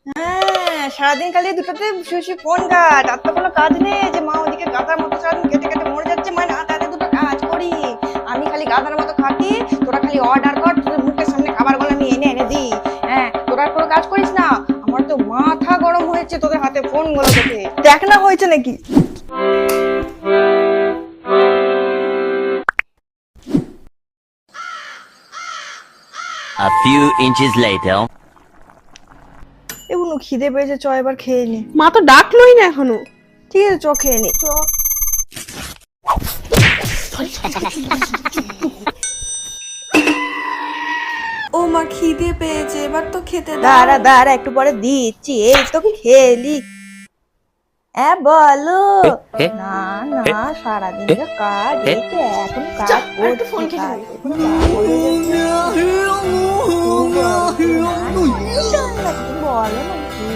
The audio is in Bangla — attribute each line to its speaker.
Speaker 1: হ্যাঁ, সারাদিন খালি দুটোতে শুয়ে শুয়ে ফোন ঘাট, আর তো কোনো কাজ নেই। যে মা ওদিকে গাধার মতো সারাদিন খেটে খেটে মরে যাচ্ছে, মা না তাতে দুটো কাজ করি। আমি খালি গাধার মতো খাটি, তোরা খালি অর্ডার কর, তোদের মুখের সামনে খাবারগুলো আমি এনে এনে দিই। হ্যাঁ, তোরা কোনো কাজ করিস না। আমার তো মাথা গরম হয়েছে তোদের হাতে ফোন গুলো দেখে। দেখ না হয়েছে নাকি।
Speaker 2: A few inches later.
Speaker 1: এগুলো খিদে পেয়েছে, চ এবার খেয়ে নি।
Speaker 3: মা তো ডাকলোই না এখনো।
Speaker 1: ঠিক আছে, চ খেয়ে নি, চ।
Speaker 4: ও মা, খিদে পেয়েছে, এবার তো খেতে দাও।
Speaker 1: দাঁড়া দাঁড়া, একটু পরে দিচ্ছি, এই তো খেলি। হ্যাঁ বলো। না না, সারাদিনের কাজ, এই তো এখন কাজ করছি,
Speaker 4: ফোন খেলে
Speaker 1: কাজ করে কাজ করে যাচ্ছি। বলো না কি?